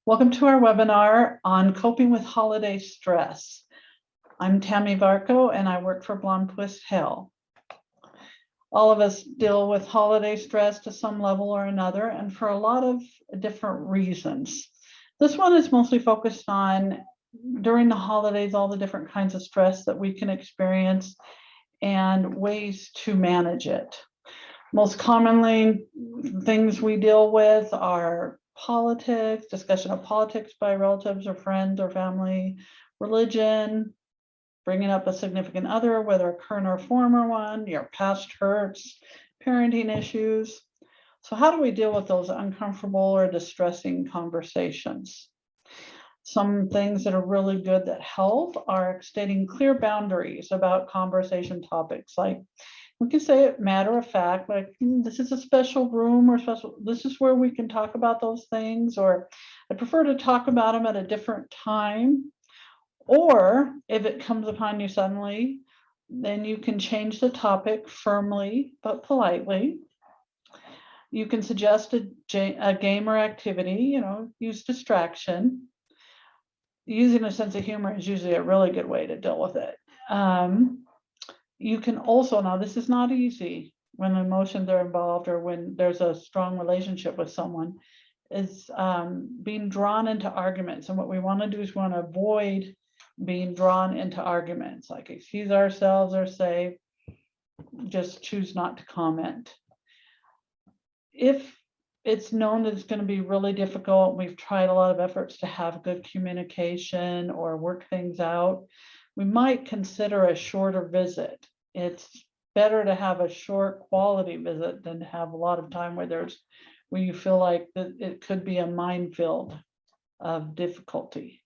Welcome to our webinar on coping with holiday stress. I'm Tammy Varco and I work for Blomquist Hill. All of us deal with holiday stress to some level or another and for a lot of different reasons. This one is mostly focused on during the holidays, all the different kinds of stress that we can experience and ways to manage it. Most commonly, things we deal with are politics, discussion of politics by relatives or friends or family, religion, bringing up a significant other, whether a current or former one, your past hurts, parenting issues. So how do we deal with those uncomfortable or distressing conversations? Some things that are really good that help are stating clear boundaries about conversation topics. Like we can say it matter of fact, like this is a special room or special, this is where we can talk about those things, or I prefer to talk about them at a different time. Or if it comes upon you suddenly, then you can change the topic firmly but politely. You can suggest a game or activity, use distraction. Using a sense of humor is usually a really good way to deal with it. You can also, now this is not easy when emotions are involved or when there's a strong relationship with someone, is being drawn into arguments. And what we want to do is we want to avoid being drawn into arguments, like excuse ourselves or say, just choose not to comment. If it's known that it's going to be really difficult, we've tried a lot of efforts to have good communication or work things out, we might consider a shorter visit. It's better to have a short quality visit than to have a lot of time where you feel like that it could be a minefield of difficulty.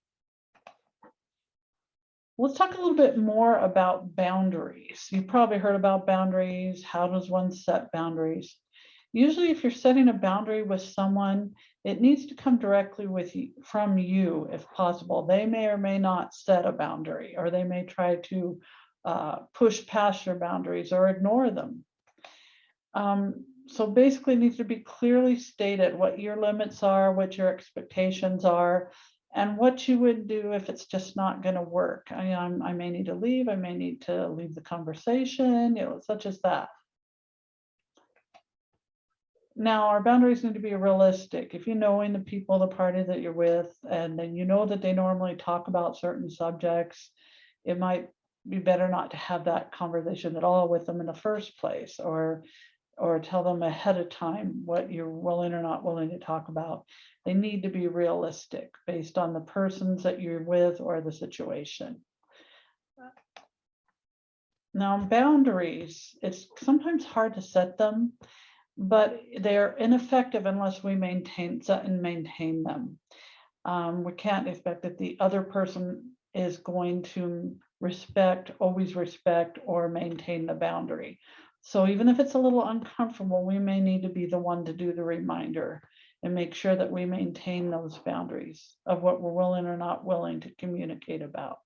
Let's talk a little bit more about boundaries. You've probably heard about boundaries. How does one set boundaries? Usually if you're setting a boundary with someone, it needs to come directly from you if possible. They may or may not set a boundary, or they may try to push past your boundaries or ignore them. So basically it needs to be clearly stated what your limits are, what your expectations are, and what you would do if it's just not going to work. I may need to leave, I may need to leave the conversation, such as that. Now, our boundaries need to be realistic. If you know in the people, the party that you're with, and then you know that they normally talk about certain subjects, it might be better not to have that conversation at all with them in the first place, or tell them ahead of time what you're willing or not willing to talk about. They need to be realistic based on the persons that you're with or the situation. Now, boundaries, it's sometimes hard to set them, but they're ineffective unless we set and maintain them. We can't expect that the other person is going to always respect or maintain the boundary. So even if it's a little uncomfortable, we may need to be the one to do the reminder and make sure that we maintain those boundaries of what we're willing or not willing to communicate about.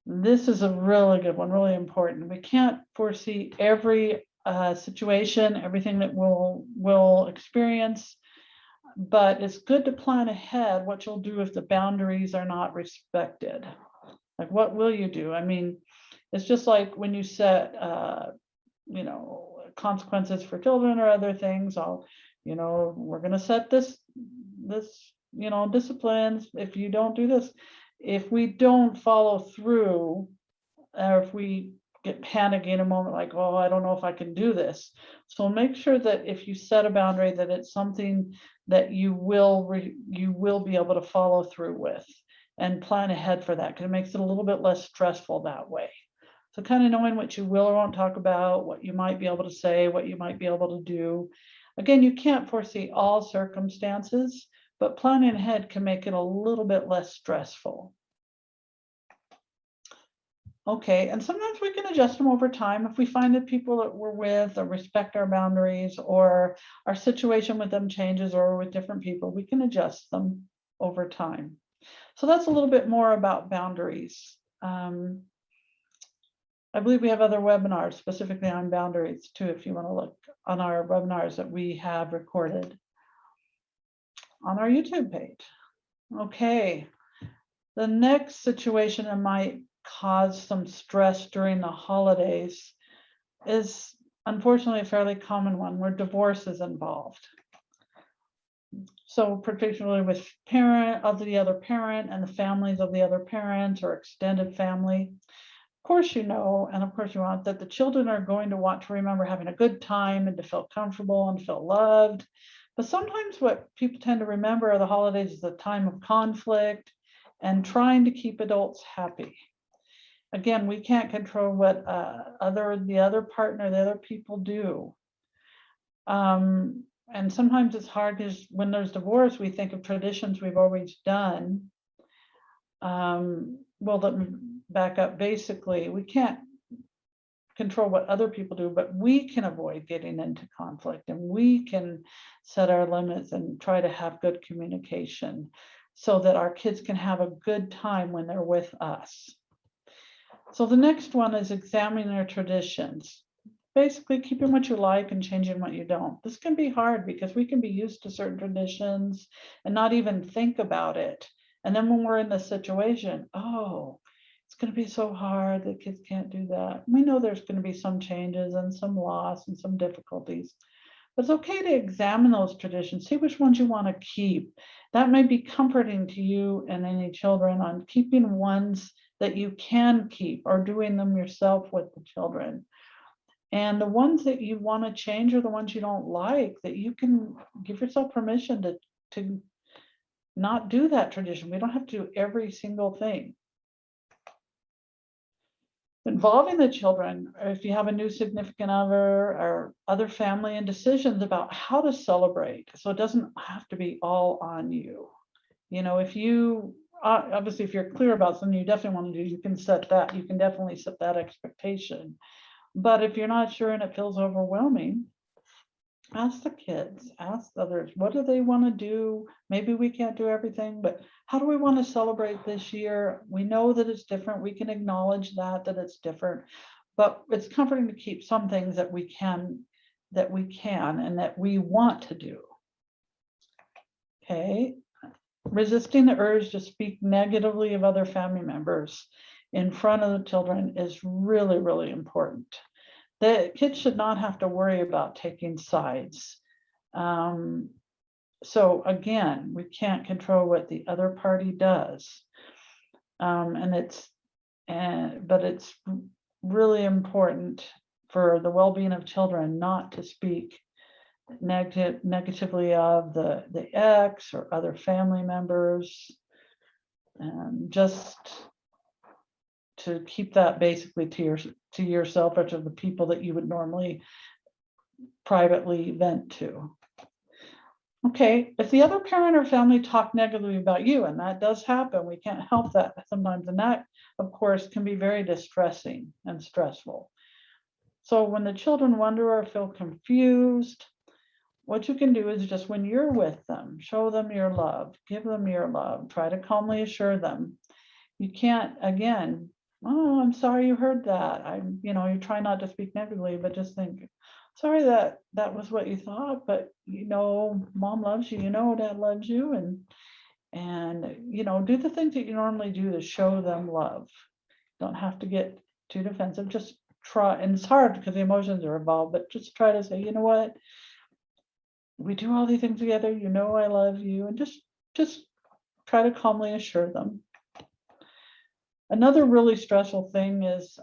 This is a really good one, really important. We can't foresee every situation, everything that we'll experience, but it's good to plan ahead what you'll do if the boundaries are not respected. Like, what will you do? I mean, it's just like when you set consequences for children or other things. We're going to set this disciplines if you don't do this. If we don't follow through, or if we get panicky in a moment, like, oh, I don't know if I can do this. So make sure that if you set a boundary, that it's something that you will be able to follow through with, and plan ahead for that, because it makes it a little bit less stressful that way. So kind of knowing what you will or won't talk about, what you might be able to say, what you might be able to do. Again, you can't foresee all circumstances, but planning ahead can make it a little bit less stressful. Okay, and sometimes we can adjust them over time. If we find that people that we're with respect our boundaries, or our situation with them changes, or with different people, we can adjust them over time. So that's a little bit more about boundaries. I believe we have other webinars specifically on boundaries too, if you want to look on our webinars that we have recorded. on our YouTube page. Okay, the next situation that might cause some stress during the holidays is unfortunately a fairly common one where divorce is involved. So particularly with parent of the other parent and the families of the other parents or extended family. Of course, you know, and of course you want that the children are going to want to remember having a good time and to feel comfortable and feel loved. But sometimes what people tend to remember are the holidays as a time of conflict and trying to keep adults happy. Again, we can't control what the other partner, the other people do. And sometimes it's hard because when there's divorce, we think of traditions we've always done. Well, let me back up. Basically, we can't control what other people do, but we can avoid getting into conflict and we can set our limits and try to have good communication so that our kids can have a good time when they're with us. So the next one is examining their traditions. Basically keeping what you like and changing what you don't. This can be hard because we can be used to certain traditions and not even think about it. And then when we're in this situation, oh, it's going to be so hard that kids can't do that. We know there's going to be some changes and some loss and some difficulties. But it's okay to examine those traditions, see which ones you want to keep. That may be comforting to you and any children on keeping ones that you can keep or doing them yourself with the children. And the ones that you want to change are the ones you don't like, that you can give yourself permission to not do that tradition. We don't have to do every single thing. Involving the children, or if you have a new significant other or other family, and decisions about how to celebrate. So it doesn't have to be all on you. You know, if you obviously, if you're clear about something you definitely want to do, you can definitely set that expectation. But if you're not sure and it feels overwhelming, ask the kids, ask others, what do they want to do? Maybe we can't do everything, but how do we want to celebrate this year? We know that it's different. We can acknowledge that it's different, but it's comforting to keep some things that we can and that we want to do. Okay. Resisting the urge to speak negatively of other family members in front of the children is really, really important. The kids should not have to worry about taking sides. So again, we can't control what the other party does. But it's really important for the well-being of children not to speak negatively of the ex or other family members, and just to keep that basically to yourself or to the people that you would normally privately vent to. Okay, if the other parent or family talk negatively about you, and that does happen, we can't help that sometimes, and that of course can be very distressing and stressful. So when the children wonder or feel confused, what you can do is just when you're with them, show them your love, give them your love, try to calmly assure them. You can't, again, oh, I'm sorry you heard that. You try not to speak negatively, but just think, sorry that was what you thought, but mom loves you, dad loves you, and do the things that you normally do to show them love. Don't have to get too defensive, just try, and it's hard because the emotions are involved, but just try to say, you know what, we do all these things together, I love you, and just try to calmly assure them. Another really stressful thing is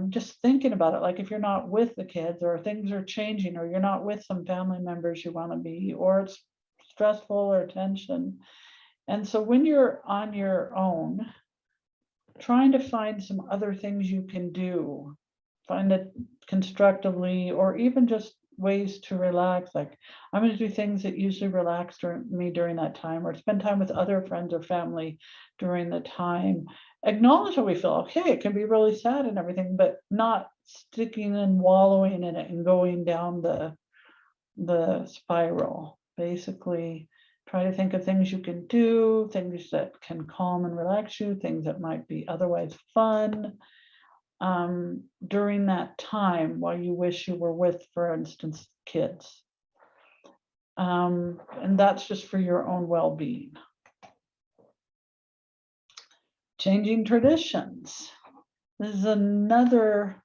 just thinking about it, like if you're not with the kids or things are changing or you're not with some family members you want to be, or it's stressful or tension. And so when you're on your own, trying to find some other things you can do, find it constructively, or even just ways to relax. Like I'm going to do things that usually relax me during that time, or spend time with other friends or family during the time. Acknowledge how we feel. Okay, it can be really sad and everything, but not sticking and wallowing in it and going down the spiral. Basically, try to think of things you can do, things that can calm and relax you, things that might be otherwise fun during that time while you wish you were with, for instance, kids. And that's just for your own well-being. Changing traditions. This is another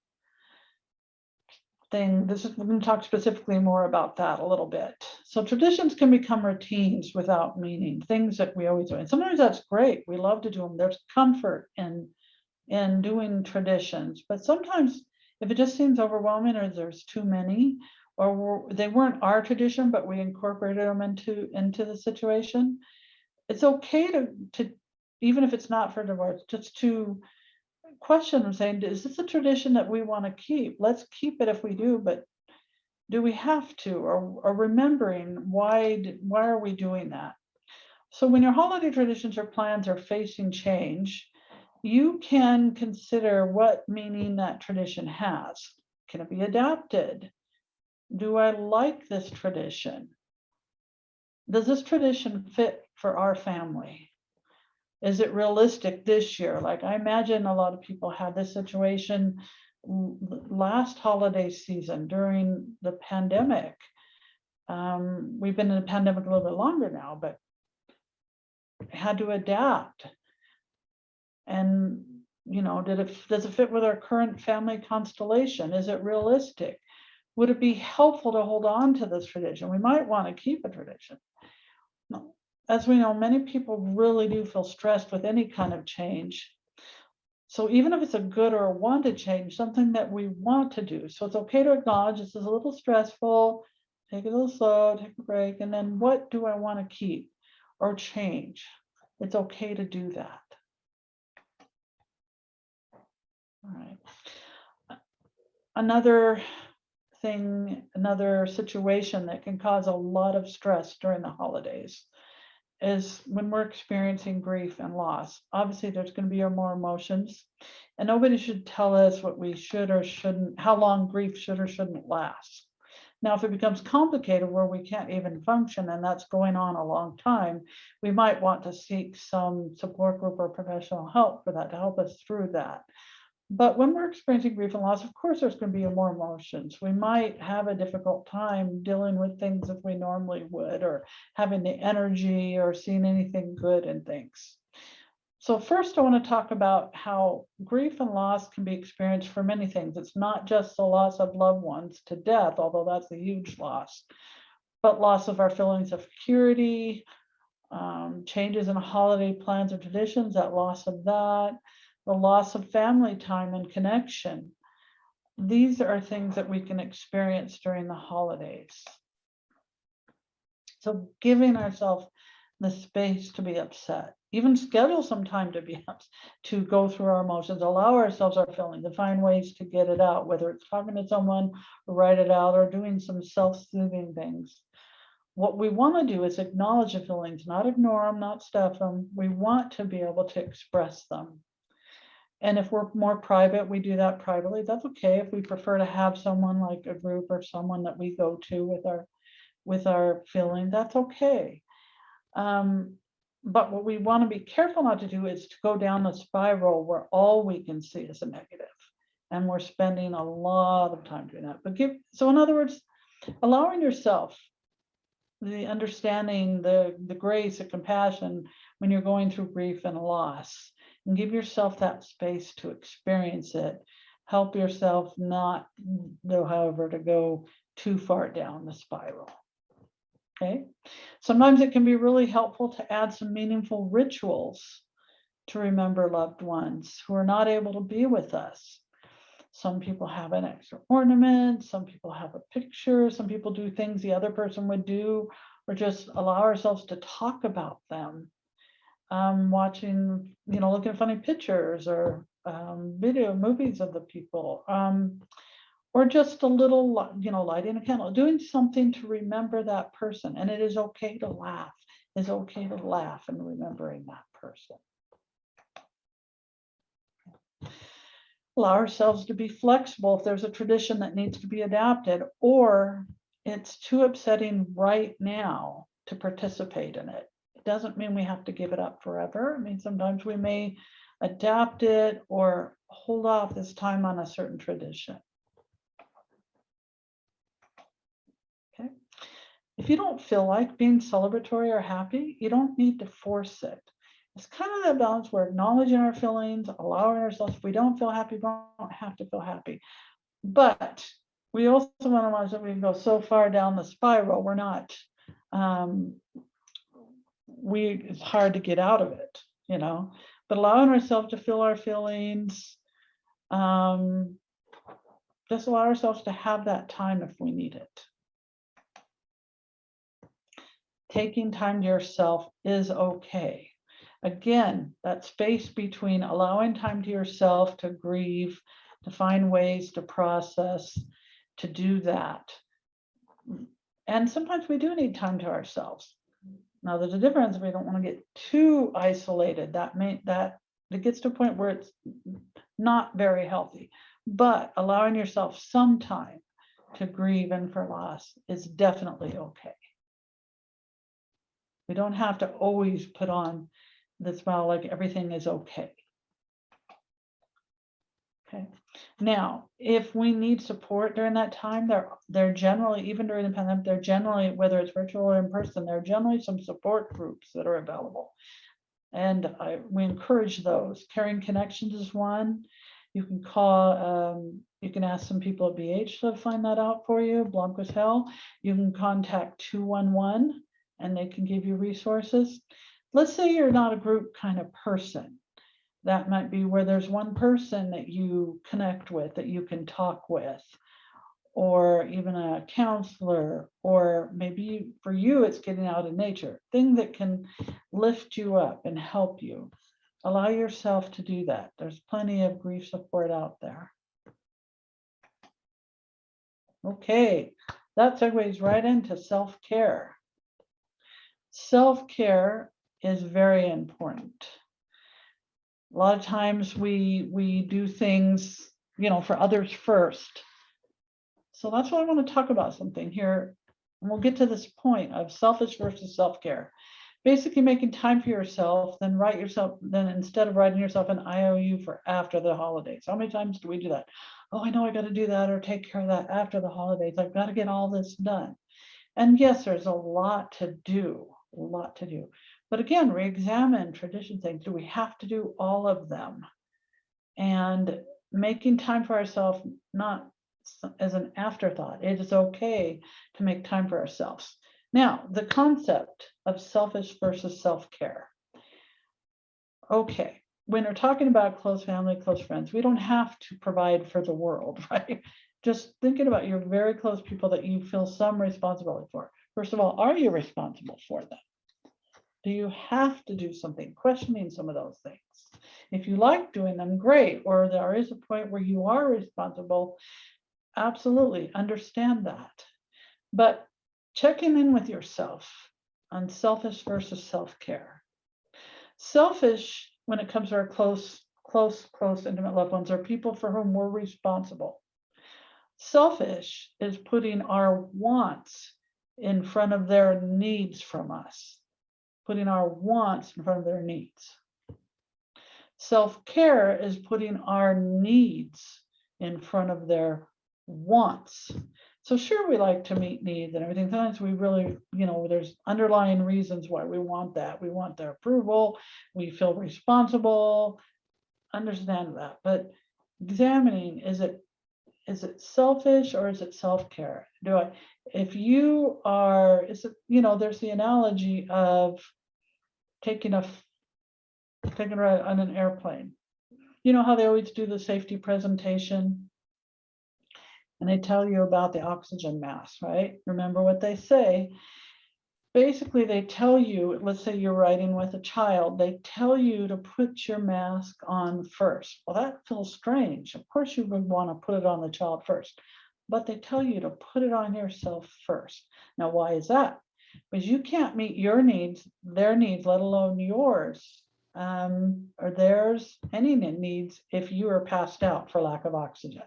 thing. We're going to talk specifically more about that a little bit. So traditions can become routines without meaning, things that we always do. And sometimes that's great. We love to do them. There's comfort in doing traditions. But sometimes if it just seems overwhelming or there's too many, or they weren't our tradition, but we incorporated them into the situation, it's okay to even if it's not for divorce, just to question and saying, is this a tradition that we want to keep? Let's keep it if we do, but do we have to? Or remembering why are we doing that? So when your holiday traditions or plans are facing change, you can consider what meaning that tradition has. Can it be adapted? Do I like this tradition? Does this tradition fit for our family? Is it realistic this year? Like, I imagine a lot of people had this situation last holiday season during the pandemic. We've been in the pandemic a little bit longer now, but had to adapt. And, you know, does it fit with our current family constellation? Is it realistic? Would it be helpful to hold on to this tradition? We might want to keep a tradition. As we know, many people really do feel stressed with any kind of change. So even if it's a good or a wanted change, something that we want to do. So it's okay to acknowledge this is a little stressful, take it a little slow, take a break, and then what do I want to keep or change? It's okay to do that. All right. Another thing, another situation that can cause a lot of stress during the holidays is when we're experiencing grief and loss. Obviously, there's going to be more emotions, and nobody should tell us what we should or shouldn't, how long grief should or shouldn't last. Now, if it becomes complicated where we can't even function and that's going on a long time, we might want to seek some support group or professional help for that to help us through that. But when we're experiencing grief and loss, of course, there's going to be more emotions. We might have a difficult time dealing with things if we normally would, or having the energy or seeing anything good in things. So first, I want to talk about how grief and loss can be experienced for many things. It's not just the loss of loved ones to death, although that's a huge loss, but loss of our feelings of security, changes in holiday plans or traditions, that loss of that, the loss of family time and connection. These are things that we can experience during the holidays. So giving ourselves the space to be upset, even schedule some time to go through our emotions, allow ourselves our feelings, to find ways to get it out, whether it's talking to someone, or write it out, or doing some self-soothing things. What we want to do is acknowledge the feelings, not ignore them, not stuff them. We want to be able to express them. And if we're more private, we do that privately. That's okay. If we prefer to have someone like a group or someone that we go to with our feeling, that's okay. But what we want to be careful not to do is to go down the spiral where all we can see is a negative, and we're spending a lot of time doing that. So in other words, allowing yourself the understanding, the grace, the compassion when you're going through grief and loss, and give yourself that space to experience it. Help yourself not, though, however, to go too far down the spiral. Okay. Sometimes it can be really helpful to add some meaningful rituals to remember loved ones who are not able to be with us. Some people have an extra ornament, some people have a picture, some people do things the other person would do, or just allow ourselves to talk about them. Watching, looking at funny pictures or movies of the people, or just a little, lighting a candle, doing something to remember that person. And it is okay to laugh. It's okay to laugh in remembering that person. Allow ourselves to be flexible if there's a tradition that needs to be adapted, or it's too upsetting right now to participate in it. It doesn't mean we have to give it up forever. I mean, sometimes we may adapt it or hold off this time on a certain tradition. Okay. If you don't feel like being celebratory or happy, you don't need to force it. It's kind of that balance. We're acknowledging our feelings, allowing ourselves, if we don't feel happy, we don't have to feel happy. But we also want to realize that we can go so far down the spiral, we're not, it's hard to get out of it, but allowing ourselves to feel our feelings, just allow ourselves to have that time if we need it. Taking time to yourself is okay. Again, that space between allowing time to yourself to grieve, to find ways to process, to do that. And sometimes we do need time to ourselves. Now, there's a difference if we don't want to get too isolated. That it gets to a point where it's not very healthy. But allowing yourself some time to grieve and for loss is definitely okay. We don't have to always put on the smile like everything is okay. Okay. Now, if we need support during that time, they're generally, even during the pandemic, they're generally, whether it's virtual or in person, there are generally some support groups that are available. And we encourage those. Caring Connections is one. You can call, you can ask some people at BH to find that out for you, Blomquist Hill. You can contact 211 and they can give you resources. Let's say you're not a group kind of person. That might be where there's one person that you connect with, that you can talk with, or even a counselor, or maybe for you, it's getting out in nature, thing that can lift you up and help you. Allow yourself to do that. There's plenty of grief support out there. Okay, that segues right into self-care. Self-care is very important. A lot of times we do things, for others first. So that's what I want to talk about something here. And we'll get to this point of selfish versus self-care. Basically making time for yourself, then instead of writing yourself an IOU for after the holidays. How many times do we do that? Oh, I know I got to do that or take care of that after the holidays. I've got to get all this done. And yes, there's a lot to do. But again, re-examine tradition things. Do we have to do all of them? And making time for ourselves, not as an afterthought. It is okay to make time for ourselves. Now, the concept of selfish versus self-care. Okay, when we're talking about close family, close friends, we don't have to provide for the world, right? Just thinking about your very close people that you feel some responsibility for. First of all, are you responsible for them? Do you have to do something? Questioning some of those things. If you like doing them, great. Or there is a point where you are responsible, absolutely understand that. But checking in with yourself on selfish versus self-care. Selfish, when it comes to our close, intimate loved ones, are people for whom we're responsible. Selfish is putting our wants in front of their needs from us. Putting our wants in front of their needs. Self-care is putting our needs in front of their wants. So sure, we like to meet needs and everything. Sometimes we really, there's underlying reasons why we want that. We want their approval. We feel responsible. Understand that. But examining, is it selfish or is it self-care? There's the analogy of taking a ride on an airplane. You know how they always do the safety presentation? And they tell you about the oxygen mask, right? Remember what they say. Basically, they tell you, let's say you're riding with a child, they tell you to put your mask on first. Well, that feels strange. Of course, you would want to put it on the child first, but they tell you to put it on yourself first. Now, why is that? Because you can't meet your needs, their needs, let alone yours, or theirs, any needs, if you are passed out for lack of oxygen.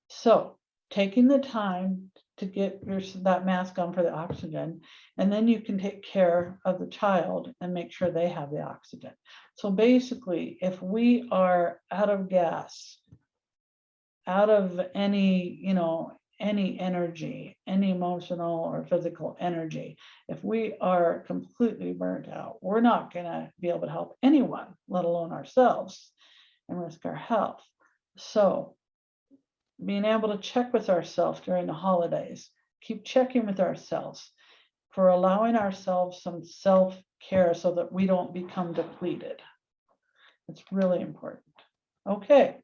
So taking the time to get that mask on for the oxygen, and then you can take care of the child and make sure they have the oxygen. So basically, if we are out of gas, out of any, any energy, any emotional or physical energy. If we are completely burnt out, we're not going to be able to help anyone, let alone ourselves, and risk our health. So being able to check with ourselves during the holidays, keep checking with ourselves for allowing ourselves some self-care so that we don't become depleted. It's really important. Okay.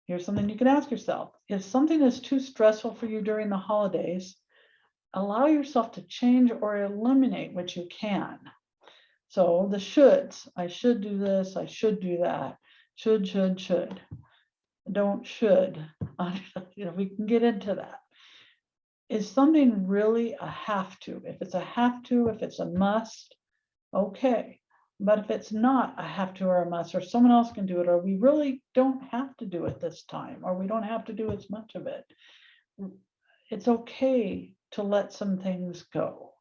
Here's something you can ask yourself. If something is too stressful for you during the holidays, allow yourself to change or eliminate what you can. So the shoulds, I should do this, I should do that, should. Don't should. We can get into that. Is something really a have to? If it's a have to, if it's a must, okay. But if it's not a have to or a must, or someone else can do it, or we really don't have to do it this time, or we don't have to do as much of it, it's okay to let some things go.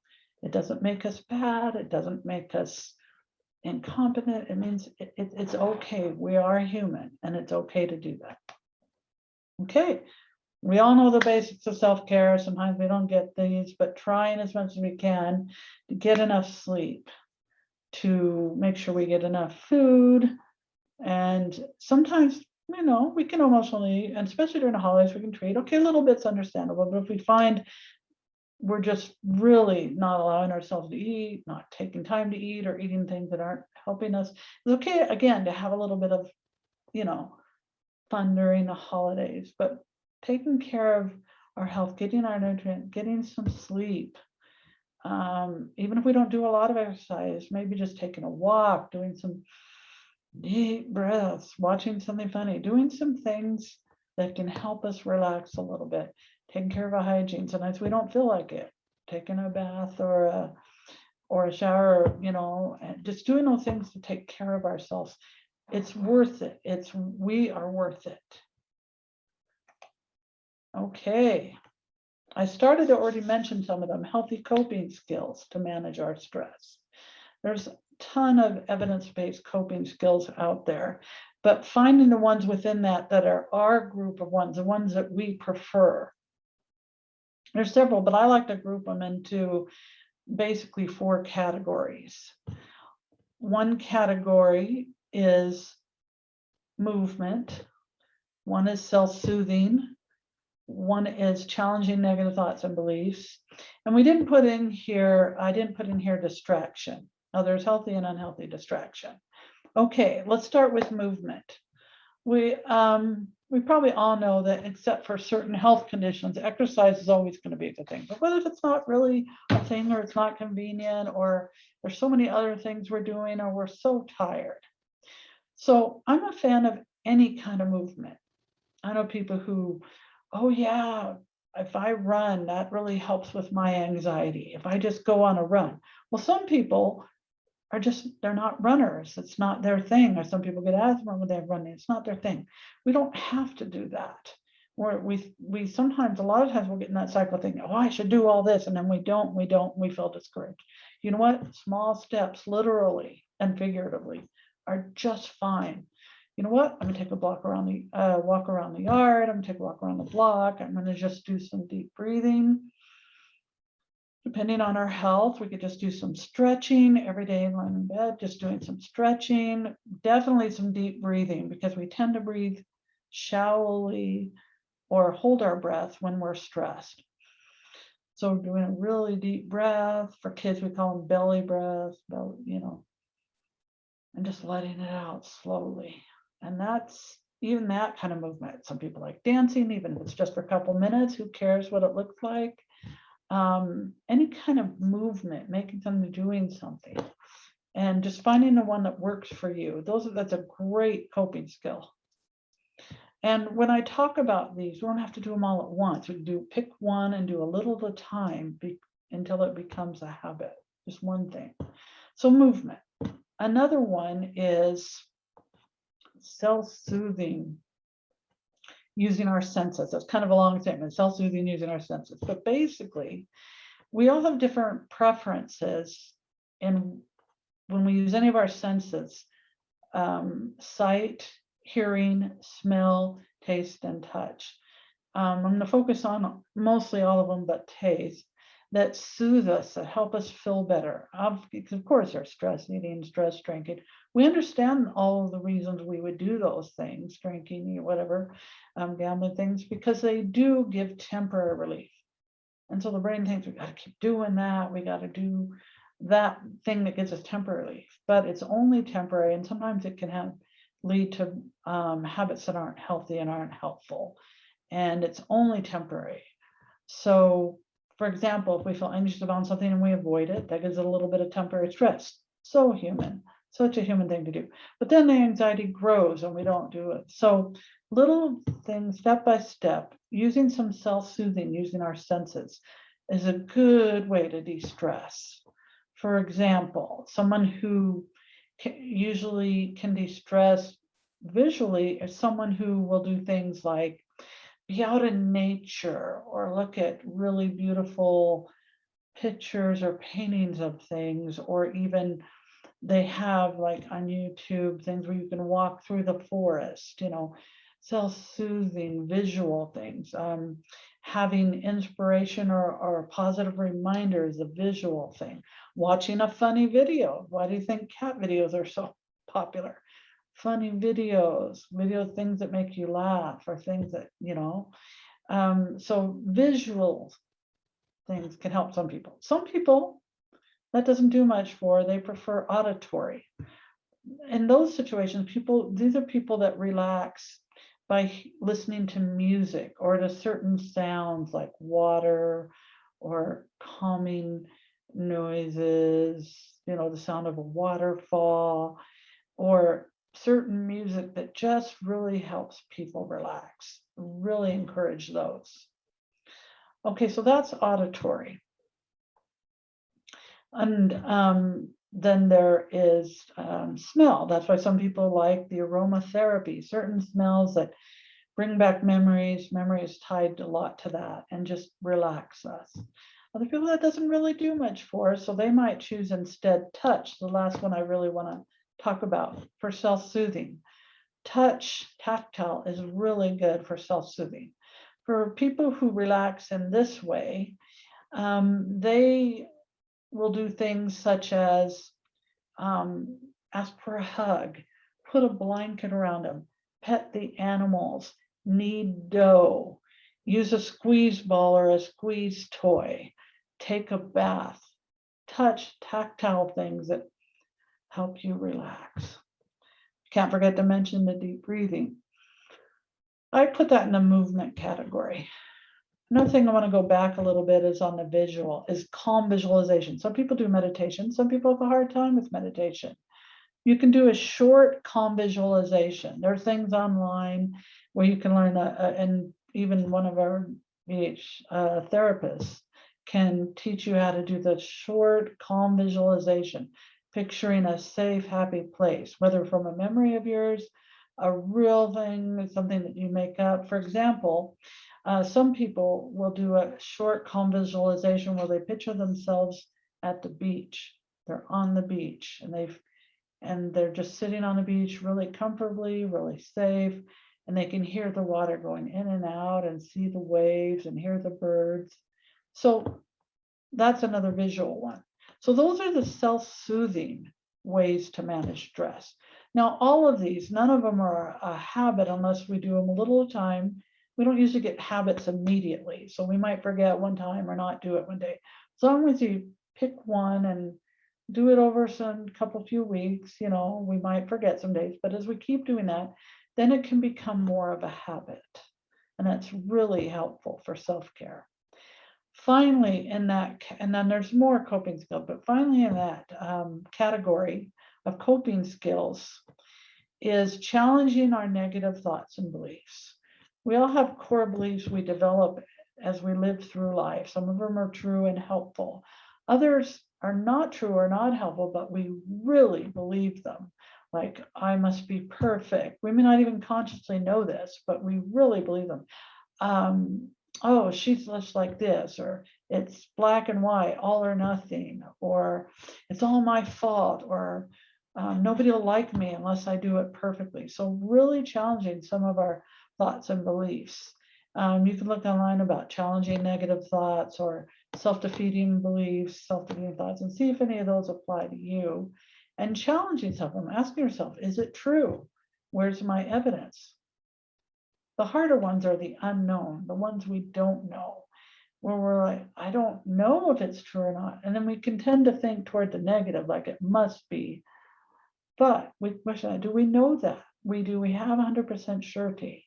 It doesn't make us bad. It doesn't make us incompetent. It means it's okay. We are human, and it's okay to do that. Okay. We all know the basics of self-care. Sometimes we don't get these, but trying as much as we can to get enough sleep, to make sure we get enough food. And sometimes, we can emotionally, and especially during the holidays, we can treat, okay, a little bit's understandable, but if we find we're just really not allowing ourselves to eat, not taking time to eat, or eating things that aren't helping us, it's okay, again, to have a little bit of, fun during the holidays, but taking care of our health, getting our nutrients, getting some sleep. Even if we don't do a lot of exercise, maybe just taking a walk, doing some deep breaths, watching something funny, doing some things that can help us relax a little bit, taking care of our hygiene. Sometimes we don't feel like it, taking a bath or a shower, and just doing those things to take care of ourselves. It's worth it. We are worth it. Okay. I started to already mention some of them, healthy coping skills to manage our stress. There's a ton of evidence-based coping skills out there, but finding the ones within that are our group of ones, the ones that we prefer. There's several, but I like to group them into basically 4 categories. One category is movement. One is self-soothing. One is challenging negative thoughts and beliefs. And I didn't put in here distraction. Now there's healthy and unhealthy distraction. Okay, let's start with movement. We probably all know that except for certain health conditions, exercise is always going to be the thing. But what if it's not really a thing, or it's not convenient, or there's so many other things we're doing, or we're so tired? So I'm a fan of any kind of movement. I know people who, oh yeah, if I run, that really helps with my anxiety. If I just go on a run. Well, some people are they're not runners. It's not their thing. Or some people get asthma when they're running. It's not their thing. We don't have to do that. We sometimes, a lot of times we'll get in that cycle thinking, oh, I should do all this. And then we feel discouraged. You know what? Small steps, literally and figuratively, are just fine. You know what? I'm gonna take a walk around the yard. I'm gonna take a walk around the block. I'm gonna just do some deep breathing. Depending on our health, we could just do some stretching every day, lying in bed, just doing some stretching, definitely some deep breathing, because we tend to breathe shallowly or hold our breath when we're stressed. So doing a really deep breath. For kids, we call them belly breath, and just letting it out slowly. And that's even that kind of movement. Some people like dancing, even if it's just for a couple minutes, who cares what it looks like? Any kind of movement, making something, doing something, and just finding the one that works for you. That's a great coping skill. And when I talk about these, we don't have to do them all at once. We can pick one and do a little at a time until it becomes a habit, just one thing. So movement. Another one is self-soothing, using our senses. That's kind of a long statement, self-soothing using our senses. But basically, we all have different preferences in when we use any of our senses, sight, hearing, smell, taste, and touch. I'm going to focus on mostly all of them, but taste, that soothe us, that help us feel better. Because of course, there's stress eating, stress drinking. We understand all of the reasons we would do those things, drinking, whatever, gambling things, because they do give temporary relief. And so the brain thinks we got to keep doing that. We got to do that thing that gives us temporary relief, but it's only temporary. And sometimes it can lead to habits that aren't healthy and aren't helpful. And it's only temporary. So, for example, if we feel anxious about something and we avoid it, that gives it a little bit of temporary stress. So human, such a human thing to do. But then the anxiety grows and we don't do it. So little things, step by step, using some self-soothing, using our senses, is a good way to de-stress. For example, someone who usually can de-stress visually is someone who will do things like be out in nature or look at really beautiful pictures or paintings of things, or even they have like on YouTube things where you can walk through the forest, self-soothing visual things, having inspiration or positive reminders, a visual thing, watching a funny video. Why do you think cat videos are so popular? Funny videos, things that make you laugh, or things that, so visual things can help some people. Some people that doesn't do much for, they prefer auditory. In those situations, these are people that relax by listening to music or to certain sounds like water or calming noises, the sound of a waterfall, or certain music that just really helps people relax. Really encourage those. Okay, so that's auditory. And then there is smell. That's why some people like the aromatherapy, certain smells that bring back memories. Memory is tied a lot to that and just relax us. Other people that doesn't really do much for, so they might choose instead touch, the last one I really want to talk about for self-soothing. Touch, tactile, is really good for self-soothing. For people who relax in this way, they will do things such as ask for a hug, put a blanket around them, pet the animals, knead dough, use a squeeze ball or a squeeze toy, take a bath, touch, tactile things that help you relax. Can't forget to mention the deep breathing. I put that in the movement category. Another thing I want to go back a little bit is on the visual, is calm visualization. Some people do meditation. Some people have a hard time with meditation. You can do a short calm visualization. There are things online where you can learn that, and even one of our therapists can teach you how to do the short calm visualization, picturing a safe, happy place, whether from a memory of yours, a real thing, something that you make up. For example, some people will do a short calm visualization where they picture themselves at the beach. They're on the beach and they're just sitting on the beach really comfortably, really safe, and they can hear the water going in and out and see the waves and hear the birds. So that's another visual one. So those are the self-soothing ways to manage stress. Now, all of these, none of them are a habit unless we do them a little at a time. We don't usually get habits immediately. So we might forget one time or not do it one day. As long as you pick one and do it over some few weeks, we might forget some days, but as we keep doing that, then it can become more of a habit. And that's really helpful for self-care. Finally, in that, and then there's more coping skills, but finally in that category of coping skills is challenging our negative thoughts and beliefs. We all have core beliefs we develop as we live through life. Some of them are true and helpful. Others are not true or not helpful, but we really believe them. Like, I must be perfect. We may not even consciously know this, but we really believe them. Oh, she's just like this, or it's black and white, all or nothing, or it's all my fault, or nobody will like me unless I do it perfectly. So really challenging some of our thoughts and beliefs. You can look online about challenging negative thoughts or self-defeating beliefs, self-defeating thoughts, and see if any of those apply to you. And challenging yourself and asking yourself, is it true? Where's my evidence? The harder ones are the unknown, the ones we don't know, where we're like, I don't know if it's true or not. And then we can tend to think toward the negative, like it must be. But we question, do we know that? Do we have 100% surety?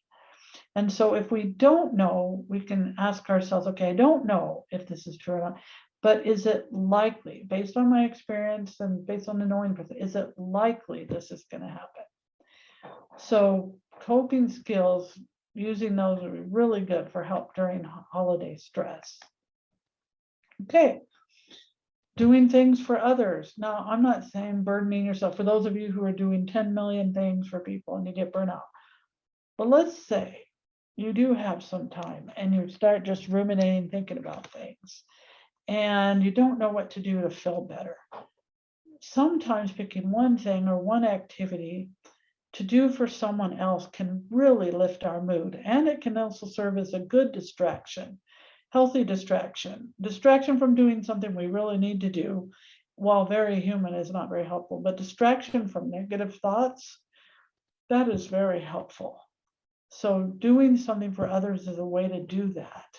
And so if we don't know, we can ask ourselves, okay, I don't know if this is true or not, but is it likely, based on my experience and based on the knowing, is it likely this is going to happen? So coping skills, using those would be really good for help during holiday stress. Okay. Doing things for others. Now, I'm not saying burdening yourself. For those of you who are doing 10 million things for people and you get burnt out. But let's say you do have some time and you start just ruminating, thinking about things, and you don't know what to do to feel better. Sometimes picking one thing or one activity to do for someone else can really lift our mood, and it can also serve as a good distraction, healthy distraction from doing something we really need to do. While very human, is not very helpful, but distraction from negative thoughts, that is very helpful. So doing something for others is a way to do that.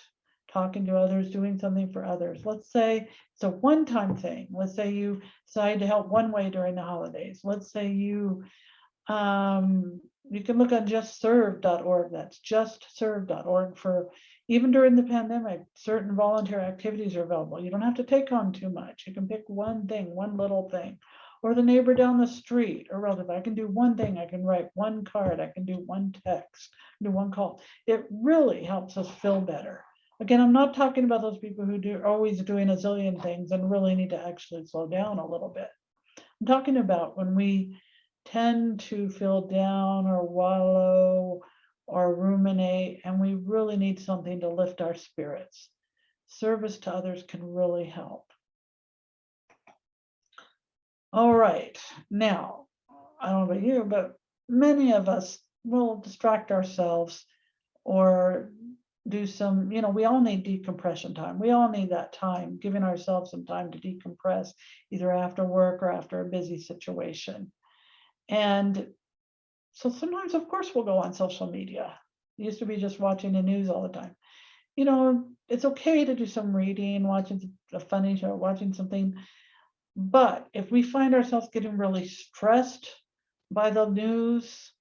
Talking to others, doing something for others. Let's say it's a one-time thing. Let's say you decide to help one way during the holidays. Let's say you can look on justserve.org. That's justserve.org for, even during the pandemic, certain volunteer activities are available. You don't have to take on too much. You can pick one thing, one little thing. Or the neighbor down the street, or relative. I can do one thing. I can write one card. I can do one text, do one call. It really helps us feel better. Again, I'm not talking about those people who are always doing a zillion things and really need to actually slow down a little bit. I'm talking about when we tend to feel down or wallow or ruminate, and we really need something to lift our spirits. Service to others can really help. All right, now, I don't know about you, but many of us will distract ourselves or do some, we all need decompression time. We all need that time, giving ourselves some time to decompress, either after work or after a busy situation. And so sometimes, of course, we'll go on social media. It used to be just watching the news all the time. It's okay to do some reading, watching a funny show, watching something. But if we find ourselves getting really stressed by the news,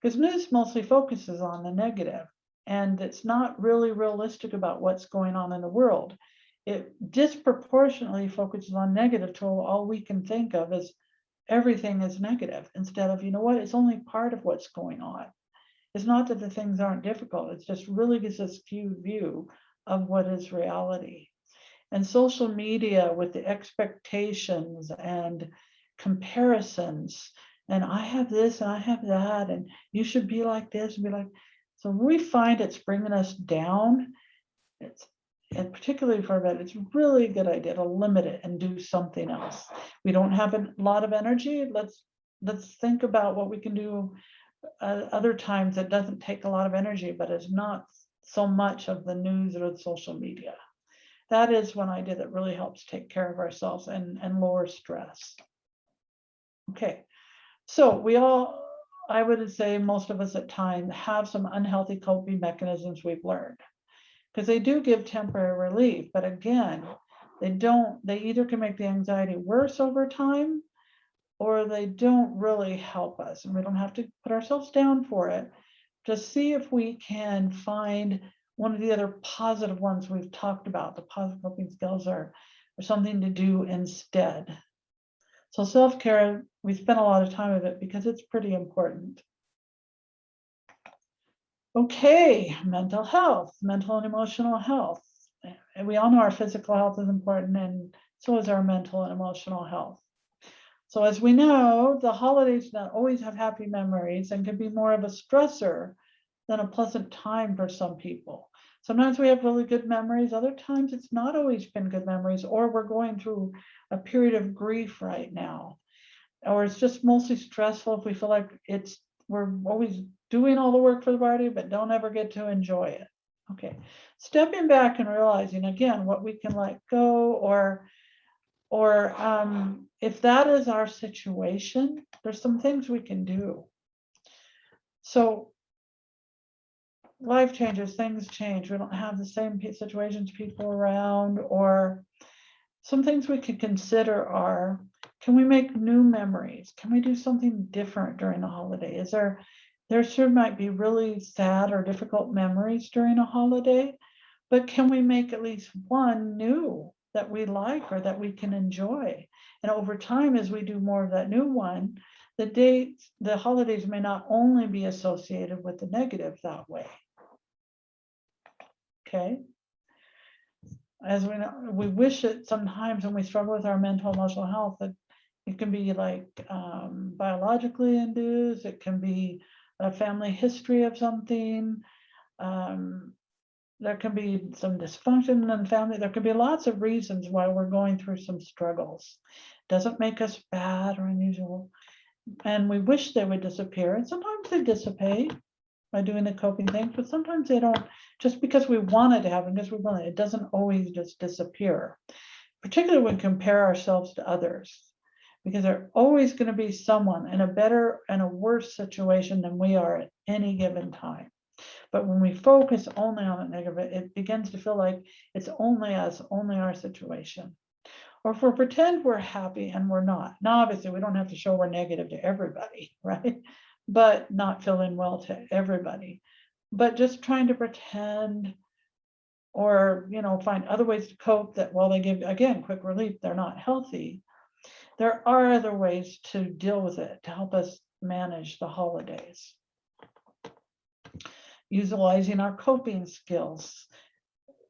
because news mostly focuses on the negative, and it's not really realistic about what's going on in the world. It disproportionately focuses on negative till all we can think of is everything is negative, instead of, it's only part of what's going on. It's not that the things aren't difficult. It's just really gives us a skewed view of what is reality. And social media with the expectations and comparisons, and I have this and I have that, and you should be like this and be like, so we find it's bringing us down. And particularly for that, it's really a good idea to limit it and do something else. We don't have a lot of energy. Let's think about what we can do other times that doesn't take a lot of energy, but is not so much of the news or the social media. That is one idea that really helps take care of ourselves and lower stress. Okay, so I would say most of us at times have some unhealthy coping mechanisms we've learned, because they do give temporary relief, but again, they either can make the anxiety worse over time, or they don't really help us, and we don't have to put ourselves down for it. Just see if we can find one of the other positive ones we've talked about. The positive coping skills are something to do instead. So self-care, we spend a lot of time with it because it's pretty important. Okay, mental health, mental and emotional health. And we all know our physical health is important, and so is our mental and emotional health. So as we know, the holidays not always have happy memories and can be more of a stressor than a pleasant time for some people. Sometimes we have really good memories. Other times it's not always been good memories, or we're going through a period of grief right now, or it's just mostly stressful if we feel like we're always doing all the work for the party, but don't ever get to enjoy it. Okay, stepping back and realizing again what we can let go, or if that is our situation, there's some things we can do. So life changes, things change. We don't have the same situations, people around, or some things we could consider are, can we make new memories? Can we do something different during the holiday? Is there sure might be really sad or difficult memories during a holiday, but can we make at least one new that we like or that we can enjoy? And over time, as we do more of that new one, the holidays may not only be associated with the negative that way. Okay. As we know, we wish it sometimes when we struggle with our mental emotional health, that it can be like biologically induced, it can be a family history of something. There can be some dysfunction in the family. There could be lots of reasons why we're going through some struggles. Doesn't make us bad or unusual. And we wish they would disappear. And sometimes they dissipate by doing the coping things, but sometimes they don't, just because we want it to happen, because we want it, it doesn't always just disappear. Particularly when we compare ourselves to others, because there's always going to be someone in a better and a worse situation than we are at any given time. But when we focus only on the negative, it begins to feel like it's only us, only our situation. Or if we pretend we're happy and we're not. Now, obviously, we don't have to show we're negative to everybody, right? But not feeling well to everybody. But just trying to pretend, or find other ways to cope that while they give, again, quick relief, they're not healthy. There are other ways to deal with it to help us manage the holidays. Utilizing our coping skills,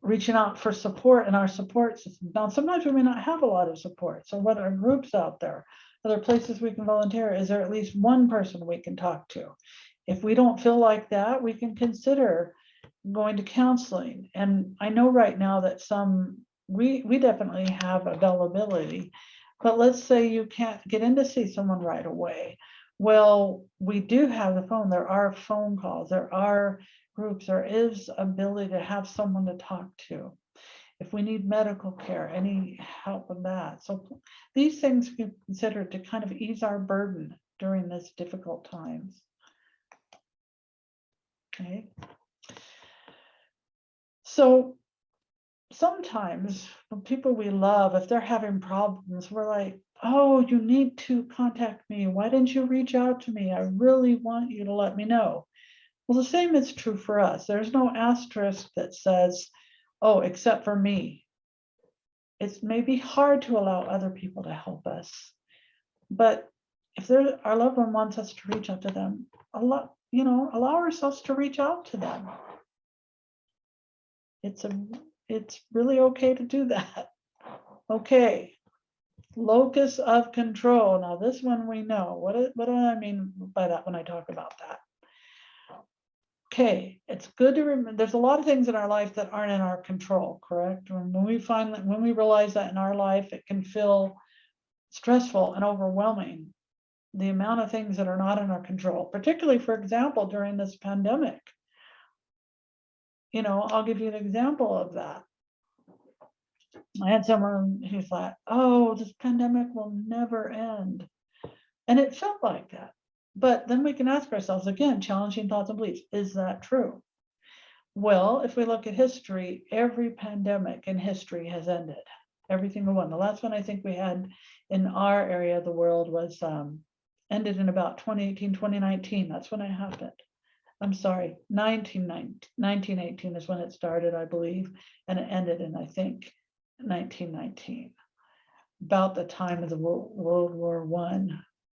reaching out for support in our support system. Now, sometimes we may not have a lot of support. So what are groups out there? Are there places we can volunteer? Is there at least one person we can talk to? If we don't feel like that, we can consider going to counseling. And I know right now that we definitely have availability, but let's say you can't get in to see someone right away. Well, we do have the phone. There are phone calls. There are groups. There is ability to have someone to talk to. If we need medical care, any help with that. So these things can be considered to kind of ease our burden during this difficult times. Okay. So sometimes when people we love, if they're having problems, we're like, oh, you need to contact me. Why didn't you reach out to me? I really want you to let me know. Well, the same is true for us. There's no asterisk that says, oh, except for me. It's maybe hard to allow other people to help us. But if our loved one wants us to reach out to them, allow ourselves to reach out to them. It's really okay to do that. Okay. Locus of control. Now this one we know. What do I mean by that when I talk about that? Okay, it's good to remember there's a lot of things in our life that aren't in our control, correct? When we realize that in our life, it can feel stressful and overwhelming. The amount of things that are not in our control, particularly, for example, during this pandemic. I'll give you an example of that. I had someone who thought, oh, this pandemic will never end. And it felt like that. But then we can ask ourselves again, challenging thoughts and beliefs, is that true? Well, if we look at history, every pandemic in history has ended. Every single one. The last one I think we had in our area of the world was ended in about 2018, 2019. That's when it happened. I'm sorry, 1918 is when it started, I believe, and it ended in, I think, 1919. About the time of the World War I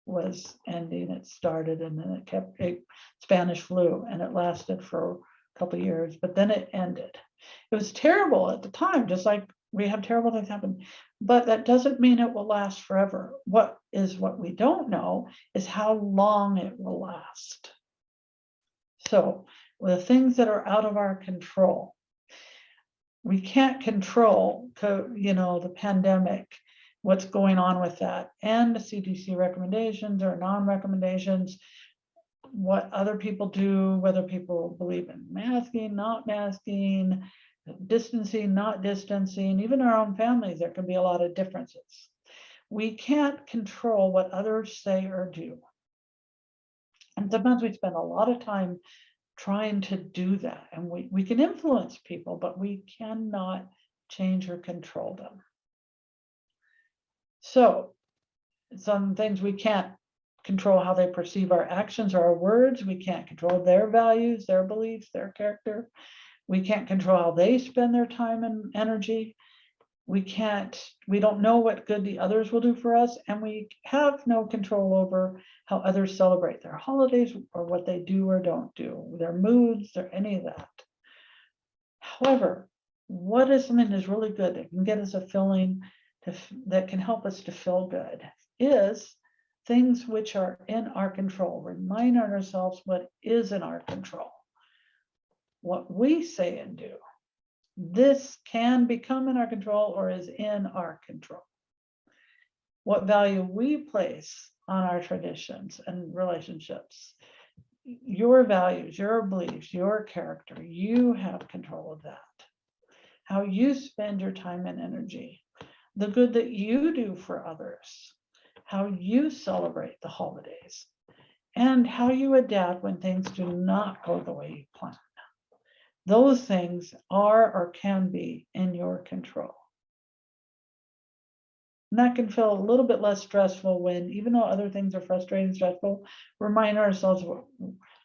was ending, it started, and then it Spanish flu, and it lasted for a couple of years, but then it ended. It was terrible at the time, just like we have terrible things happen, but that doesn't mean it will last forever. What we don't know is how long it will last. So the things that are out of our control, we can't control, the pandemic, what's going on with that, and the CDC recommendations or non-recommendations. what other people do, whether people believe in masking, not masking, distancing, not distancing, even our own families, there can be a lot of differences. We can't control what others say or do. And sometimes we spend a lot of time trying to do that. And we can influence people, but we cannot change or control them. So some things we can't control how they perceive our actions or our words. We can't control their values, their beliefs, their character. We can't control how they spend their time and energy. We don't know what good the others will do for us, and we have no control over how others celebrate their holidays or what they do or don't do, their moods or any of that. However, what is something that's really good that can get us a feeling that can help us to feel good is things which are in our control. Remind ourselves what is in our control, what we say and do. This can become in our control or is in our control. What value we place on our traditions and relationships, your values, your beliefs, your character, you have control of that. How you spend your time and energy, the good that you do for others, how you celebrate the holidays, and how you adapt when things do not go the way you plan. Those things are or can be in your control. And that can feel a little bit less stressful when, even though other things are frustrating and stressful, remind ourselves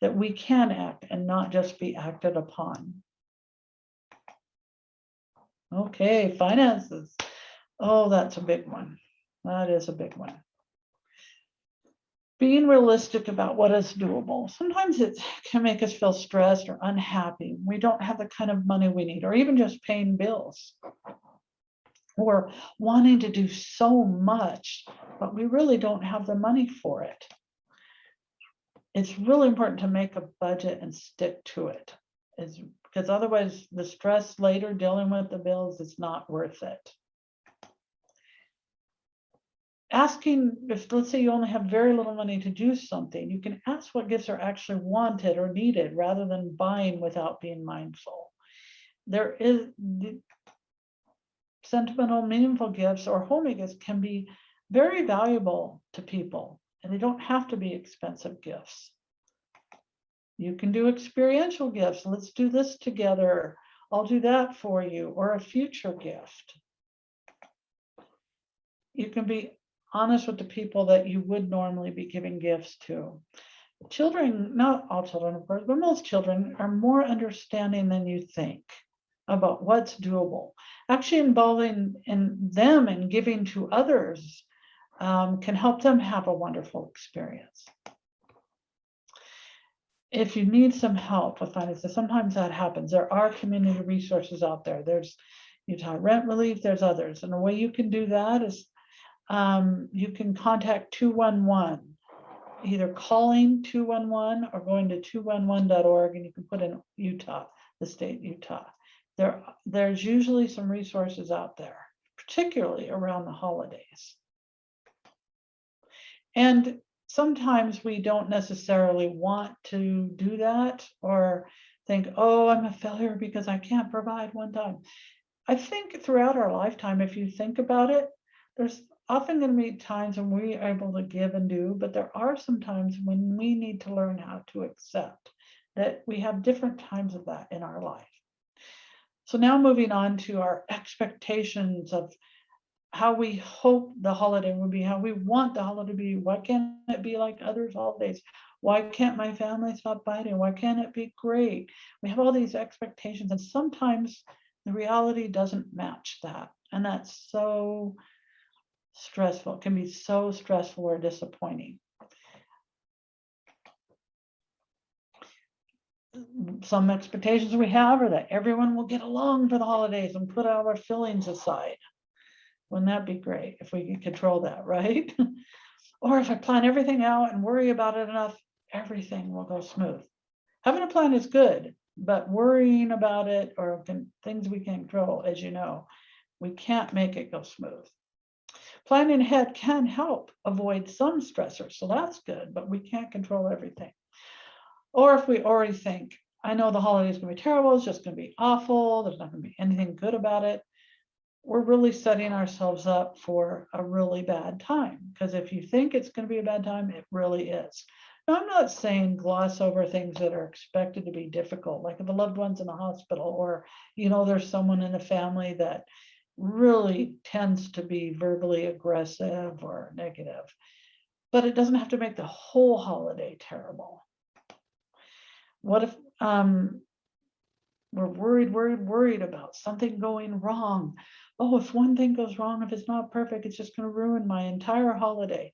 that we can act and not just be acted upon. Okay, finances. Oh, that's a big one. That is a big one. Being realistic about what is doable. Sometimes it can make us feel stressed or unhappy. We don't have the kind of money we need, or even just paying bills, or wanting to do so much, but we really don't have the money for it. It's really important to make a budget and stick to it, because otherwise the stress later dealing with the bills is not worth it. Asking, if let's say you only have very little money to do something, you can ask what gifts are actually wanted or needed rather than buying without being mindful. There is sentimental, meaningful gifts or homemade gifts can be very valuable to people, and they don't have to be expensive gifts. You can do experiential gifts. Let's do this together. I'll do that for you, or a future gift. You can be honest with the people that you would normally be giving gifts to. Children, not all children, of course, but most children are more understanding than you think about what's doable. Actually, involving in them and giving to others can help them have a wonderful experience. If you need some help with finances, sometimes that happens. There are community resources out there. There's Utah Rent Relief, there's others. And the way you can do that is you can contact 211, either calling 211 or going to 211.org, and you can put in Utah, the state Utah. There's usually some resources out there, particularly around the holidays. And sometimes we don't necessarily want to do that or think, oh, I'm a failure because I can't provide one time. I think throughout our lifetime, if you think about it, there's often going to be times when we are able to give and do, but there are some times when we need to learn how to accept that we have different times of that in our life. So now moving on to our expectations of how we hope the holiday will be, how we want the holiday to be. Why can't it be like other holidays? Why can't my family stop fighting? Why can't it be great? We have all these expectations, and sometimes the reality doesn't match that. And that's so stressful. It can be so stressful or disappointing. Some expectations we have are that everyone will get along for the holidays and put all our feelings aside. Wouldn't that be great if we could control that, right? Or if I plan everything out and worry about it enough, everything will go smooth. Having a plan is good, but worrying about it or things we can't control, as you know, we can't make it go smooth. Planning ahead can help avoid some stressors, so that's good, but we can't control everything. Or if we already think, I know the holiday is going to be terrible, it's just going to be awful, there's not going to be anything good about it, we're really setting ourselves up for a really bad time. Because if you think it's going to be a bad time, it really is. Now, I'm not saying gloss over things that are expected to be difficult, like if a loved one's in a hospital, or, there's someone in a family that really tends to be verbally aggressive or negative. But it doesn't have to make the whole holiday terrible. What if we're worried about something going wrong? Oh, if one thing goes wrong, if it's not perfect, it's just going to ruin my entire holiday.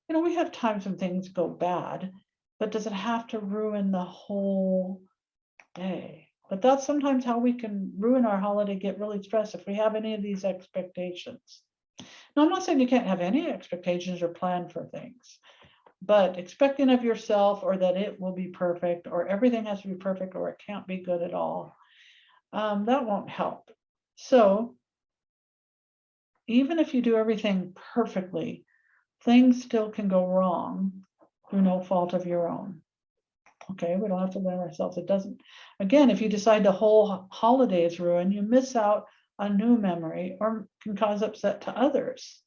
We have times when things go bad, but does it have to ruin the whole day? But that's sometimes how we can ruin our holiday, get really stressed if we have any of these expectations. Now, I'm not saying you can't have any expectations or plan for things, but expecting of yourself, or that it will be perfect, or everything has to be perfect, or it can't be good at all, that won't help. So even if you do everything perfectly, things still can go wrong through no fault of your own. Okay, we don't have to blame ourselves. It doesn't. Again, if you decide the whole holiday is ruined, you miss out on new memory, or can cause upset to others.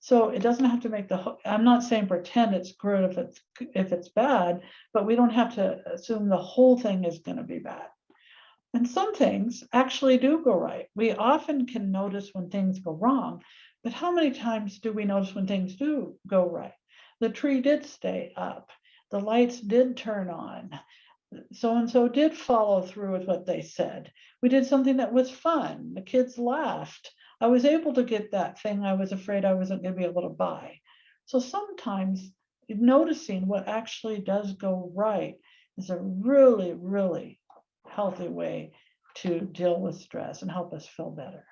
So it doesn't have to make I'm not saying pretend it's good if it's bad, but we don't have to assume the whole thing is going to be bad. And some things actually do go right. We often can notice when things go wrong, but how many times do we notice when things do go right? The tree did stay up. The lights did turn on. So-and-so did follow through with what they said. We did something that was fun. The kids laughed. I was able to get that thing I was afraid I wasn't going to be able to buy. So sometimes noticing what actually does go right is a really, really healthy way to deal with stress and help us feel better.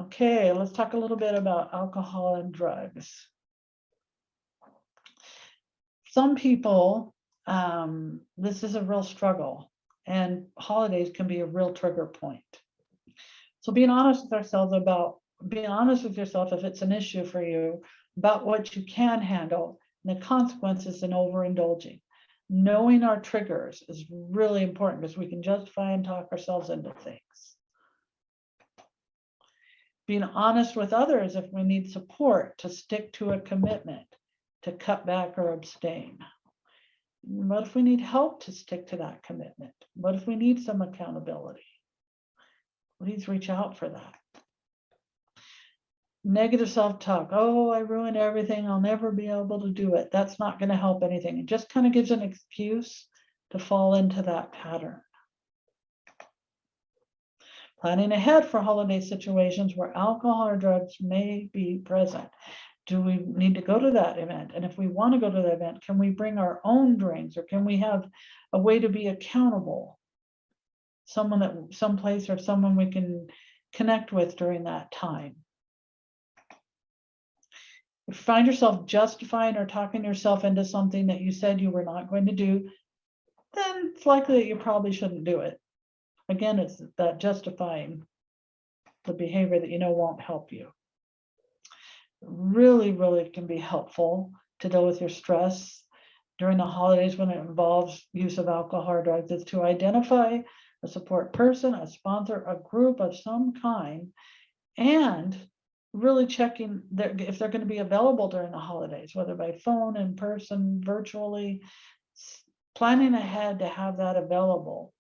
Okay, let's talk a little bit about alcohol and drugs. Some people, this is a real struggle, and holidays can be a real trigger point. So being honest with yourself if it's an issue for you, about what you can handle and the consequences in overindulging. Knowing our triggers is really important, because we can justify and talk ourselves into things. Being honest with others if we need support to stick to a commitment, to cut back or abstain. What if we need help to stick to that commitment? What if we need some accountability? Please reach out for that. Negative self-talk. Oh, I ruined everything. I'll never be able to do it. That's not going to help anything. It just kind of gives an excuse to fall into that pattern. Planning ahead for holiday situations where alcohol or drugs may be present. Do we need to go to that event? And if we want to go to the event, can we bring our own drinks, or can we have a way to be accountable? Someplace or someone we can connect with during that time. If you find yourself justifying or talking yourself into something that you said you were not going to do, then it's likely that you probably shouldn't do it. Again, it's that justifying the behavior that won't help you. Really, really can be helpful to deal with your stress during the holidays when it involves use of alcohol or drugs, is to identify a support person, a sponsor, a group of some kind, and really checking if they're going to be available during the holidays, whether by phone, in person, virtually, planning ahead to have that available.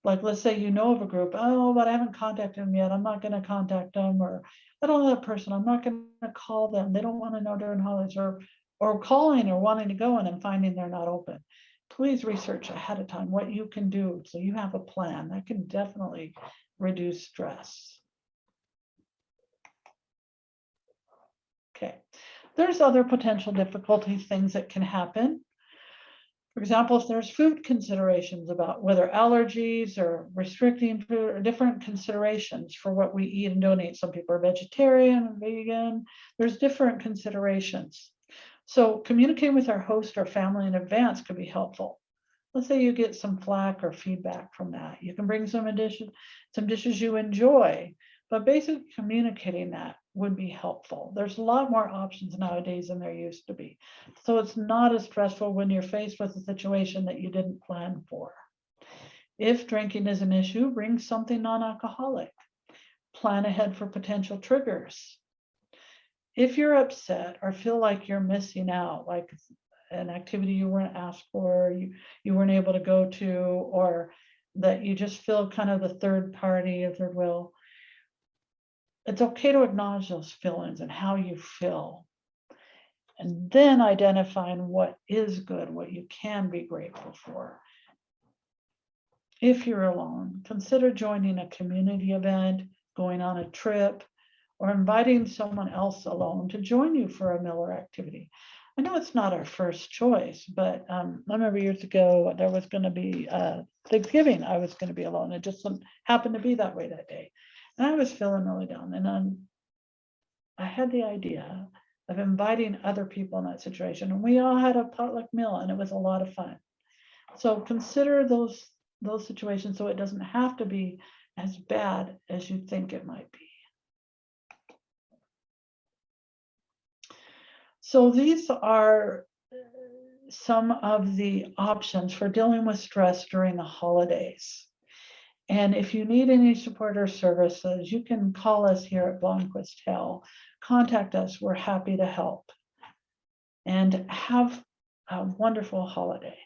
Like, let's say of a group, oh, but I haven't contacted them yet. I'm not going to contact them, or I don't know that person. I'm not going to call them. They don't want to know during holidays, or calling or wanting to go in and finding they're not open. Please research ahead of time what you can do so you have a plan. That can definitely reduce stress. Okay, there's other potential difficulties, things that can happen. For example, if there's food considerations about whether allergies or restricting food, or different considerations for what we eat and don't eat. Some people are vegetarian, vegan. There's different considerations. So communicating with our host or family in advance could be helpful. Let's say you get some flack or feedback from that. You can bring some dishes you enjoy, but basically communicating that would be helpful. There's a lot more options nowadays than there used to be. So it's not as stressful when you're faced with a situation that you didn't plan for. If drinking is an issue, bring something non-alcoholic. Plan ahead for potential triggers. If you're upset or feel like you're missing out, like an activity you weren't asked for, you weren't able to go to, or that you just feel kind of the third party of third wheel, it's okay to acknowledge those feelings and how you feel. And then identifying what is good, what you can be grateful for. If you're alone, consider joining a community event, going on a trip, or inviting someone else alone to join you for a meal or activity. I know it's not our first choice, but I remember years ago, there was going to be Thanksgiving. I was going to be alone. It just happened to be that way that day. And I was feeling really down. And I had the idea of inviting other people in that situation. And we all had a potluck meal, and it was a lot of fun. So consider those situations so it doesn't have to be as bad as you think it might be. So these are some of the options for dealing with stress during the holidays. And if you need any support or services, you can call us here at Blomquist Health. Contact us. We're happy to help. And have a wonderful holiday.